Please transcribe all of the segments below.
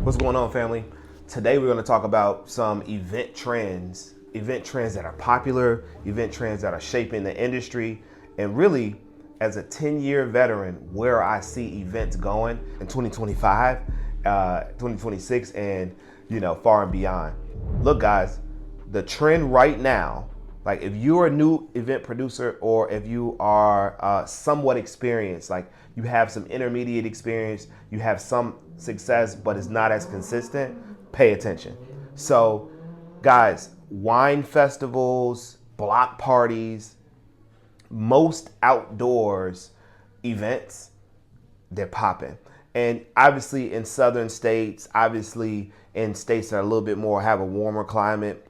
What's going on, family? Today we're going to talk about some event trends that are popular, event trends that are shaping the industry, and really, as a 10-year veteran, where I see events going in 2025, 2026, and far and beyond. Look, guys, the trend right now, like if you're a new event producer or if you are somewhat experienced, like you have some intermediate experience, you have some success, but it's not as consistent, pay attention. So, guys, wine festivals, block parties, most outdoors events, they're popping. And obviously in southern states, obviously in states that are a little bit more have a warmer climate,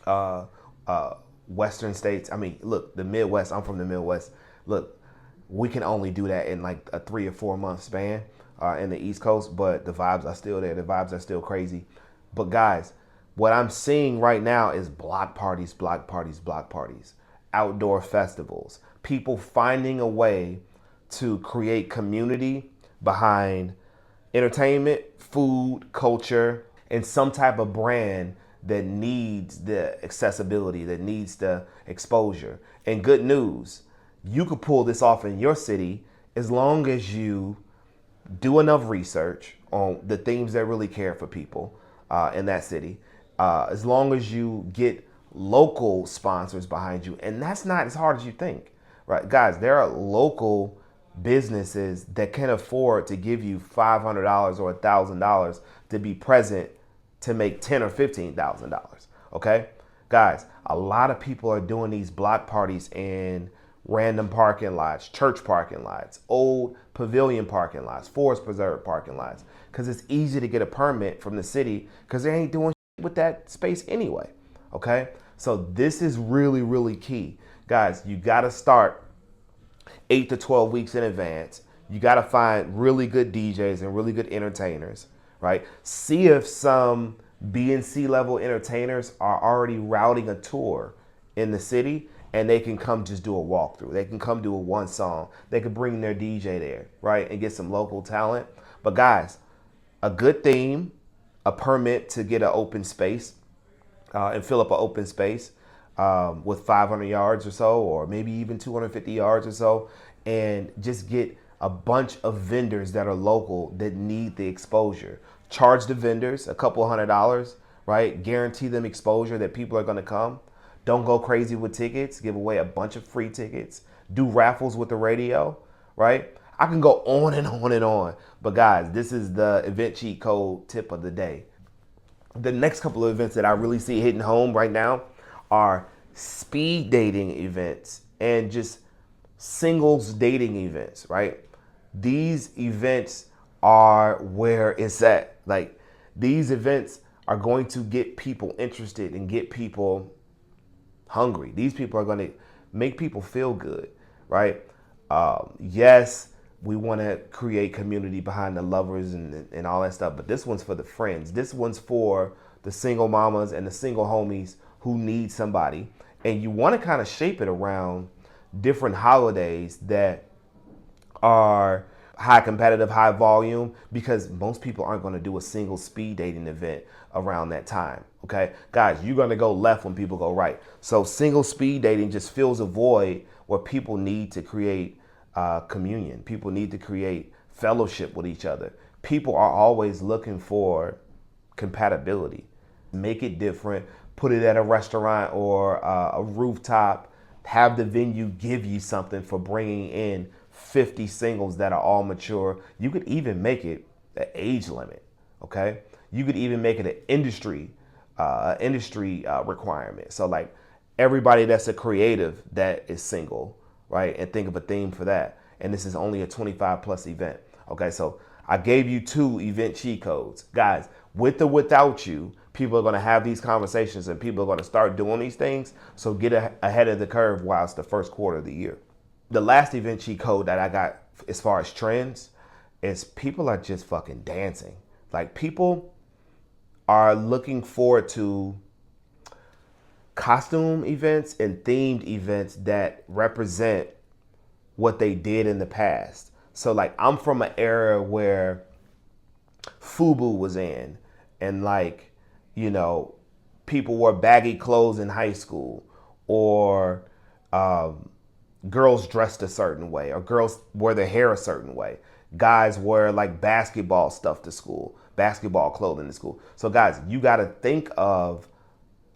uh, western states. I mean, look, the Midwest, I'm from the Midwest. Look, we can only do that in like a 3 or 4 month span in the East Coast, but the vibes are still there. The vibes are still crazy. But guys, what I'm seeing right now is block parties, outdoor festivals, people finding a way to create community behind entertainment, food, culture, and some type of brand that needs the accessibility, that needs the exposure. And good news, you could pull this off in your city as long as you do enough research on the themes that really care for people in that city. As long as you get local sponsors behind you, and that's not as hard as you think, right? Guys, there are local businesses that can afford to give you $500 or $1,000 to be present to make $10,000 or $15,000. Okay, guys, a lot of people are doing these block parties in random parking lots, church parking lots, old pavilion parking lots, forest preserve parking lots, because it's easy to get a permit from the city because they ain't doing shit with that space anyway. Okay, so this is really, really key, guys. You got to start 8 to 12 weeks in advance. You got to find really good DJs and really good entertainers, right? See if some B and C level entertainers are already routing a tour in the city and they can come just do a walkthrough. They can come do a one song. They could bring their DJ there, right? And get some local talent. But guys, a good theme, a permit to get an open space and fill up an open space with 500 yards or so, or maybe even 250 yards or so, and just get a bunch of vendors that are local that need the exposure. Charge the vendors a couple $100, right? Guarantee them exposure that people are going to come. Don't go crazy with tickets. Give away a bunch of free tickets. Do raffles with the radio, right? I can go on and on and on. But guys, this is the event cheat code tip of the day. The next couple of events that I really see hitting home right now are speed dating events and just singles dating events, right? These events are where it's at. Like, these events are going to get people interested and get people hungry. These people are going to make people feel good, right? Yes, we want to create community behind the lovers and all that stuff, but this one's for the friends. This one's for the single mamas and the single homies who need somebody. And you want to kind of shape it around different holidays that are high competitive, high volume, because most people aren't going to do a single speed dating event around that time. Okay, guys, you're going to go left when people go right. So single speed dating just fills a void where people need to create communion. People need to create fellowship with each other. People are always looking for compatibility. Make it different. Put it at a restaurant or a rooftop. Have the venue give you something for bringing in 50 singles that are all mature. You could even make it an age limit, okay? You could even make it an industry requirement. So like everybody that's a creative that is single, right? And think of a theme for that. And this is only a 25 plus event. Okay, so I gave you 2 event cheat codes. Guys, with or without you, people are going to have these conversations and people are going to start doing these things. So get ahead of the curve while it's the first quarter of the year. The last event cheat code that I got as far as trends is people are just fucking dancing. Like, people are looking forward to costume events and themed events that represent what they did in the past. So like, I'm from an era where FUBU was in, and like, you know, people wore baggy clothes in high school, or um, girls dressed a certain way, or girls wear their hair a certain way. Guys wear like basketball stuff to school, basketball clothing to school. So guys, you got to think of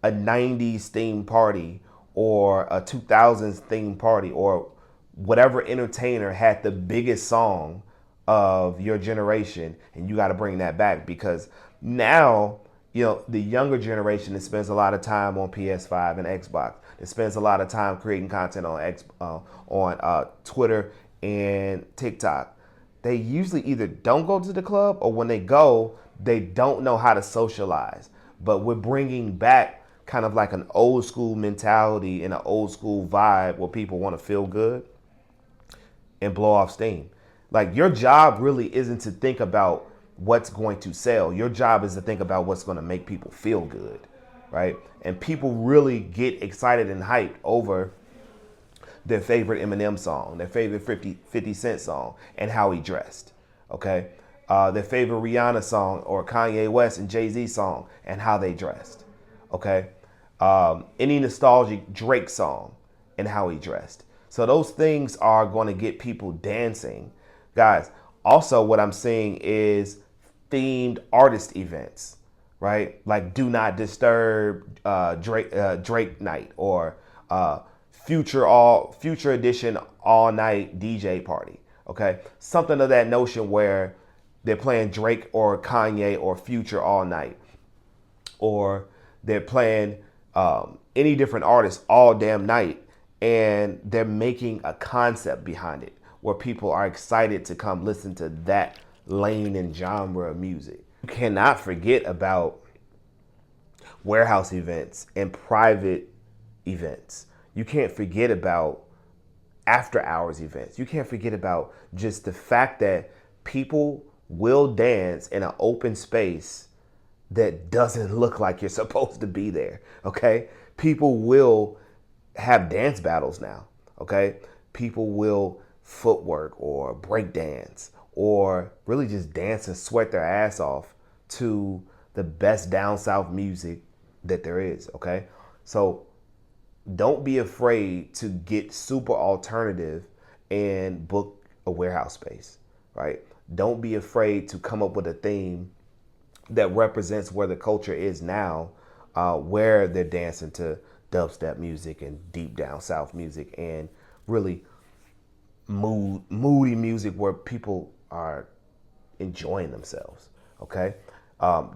a 90s theme party or a 2000s theme party, or whatever entertainer had the biggest song of your generation, and you got to bring that back, because now, you know, the younger generation that spends a lot of time on PS5 and Xbox, that spends a lot of time creating content on Twitter and TikTok, they usually either don't go to the club, or when they go, they don't know how to socialize. But we're bringing back kind of like an old school mentality and an old school vibe where people want to feel good and blow off steam. Like, your job really isn't to think about what's going to sell. Your job is to think about what's going to make people feel good, right? And people really get excited and hyped over their favorite Eminem song, their favorite 50 Cent song, and how he dressed, okay? Their favorite Rihanna song, or Kanye West and Jay-Z song, and how they dressed, okay? Any nostalgic Drake song and how he dressed. So those things are going to get people dancing. Guys, also what I'm seeing is themed artist events, right? Like Do Not Disturb Drake night, or future edition all night DJ party. Okay, something of that notion where they're playing Drake or Kanye or Future all night, or they're playing any different artist all damn night, and they're making a concept behind it where people are excited to come listen to that lane and genre of music. You cannot forget about warehouse events and private events. You can't forget about after hours events. You can't forget about just the fact that people will dance in an open space that doesn't look like you're supposed to be there, okay? People will have dance battles now, okay? People will footwork or break dance, or really just dance and sweat their ass off to the best down south music that there is, okay? So don't be afraid to get super alternative and book a warehouse space, right? Don't be afraid to come up with a theme that represents where the culture is now, where they're dancing to dubstep music and deep down south music, and really moody music where people are enjoying themselves, okay?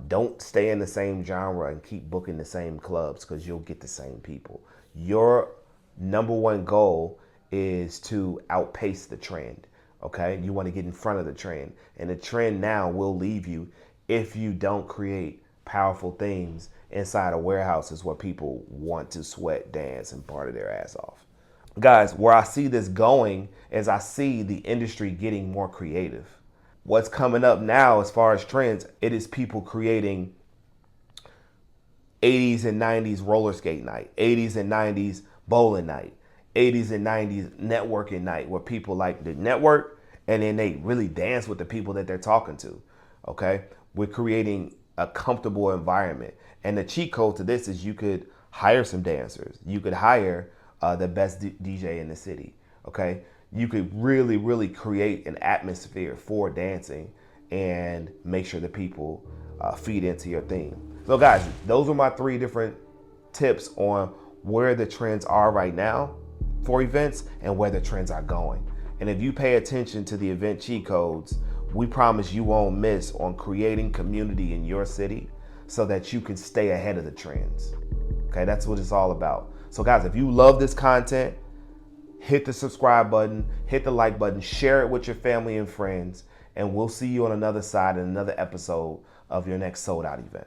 Don't stay in the same genre and keep booking the same clubs, because you'll get the same people. Your number one goal is to outpace the trend, okay? You want to get in front of the trend, and the trend now will leave you if you don't create powerful themes inside of warehouses where people want to sweat, dance, and party their ass off. Guys, where I see this going is I see the industry getting more creative. What's coming up now as far as trends, it is people creating 80s and 90s roller skate night, 80s and 90s bowling night, 80s and 90s networking night, where people like to network and then they really dance with the people that they're talking to, okay? We're creating a comfortable environment. And the cheat code to this is you could hire some dancers. You could hire the best DJ in the city, okay? You could really, really create an atmosphere for dancing and make sure that people feed into your theme. So guys, those are my 3 different tips on where the trends are right now for events and where the trends are going. And if you pay attention to the event cheat codes, we promise you won't miss on creating community in your city so that you can stay ahead of the trends. Okay, that's what it's all about. So guys, if you love this content, hit the subscribe button, hit the like button, share it with your family and friends, and we'll see you on another side in another episode of your next Sold Out event.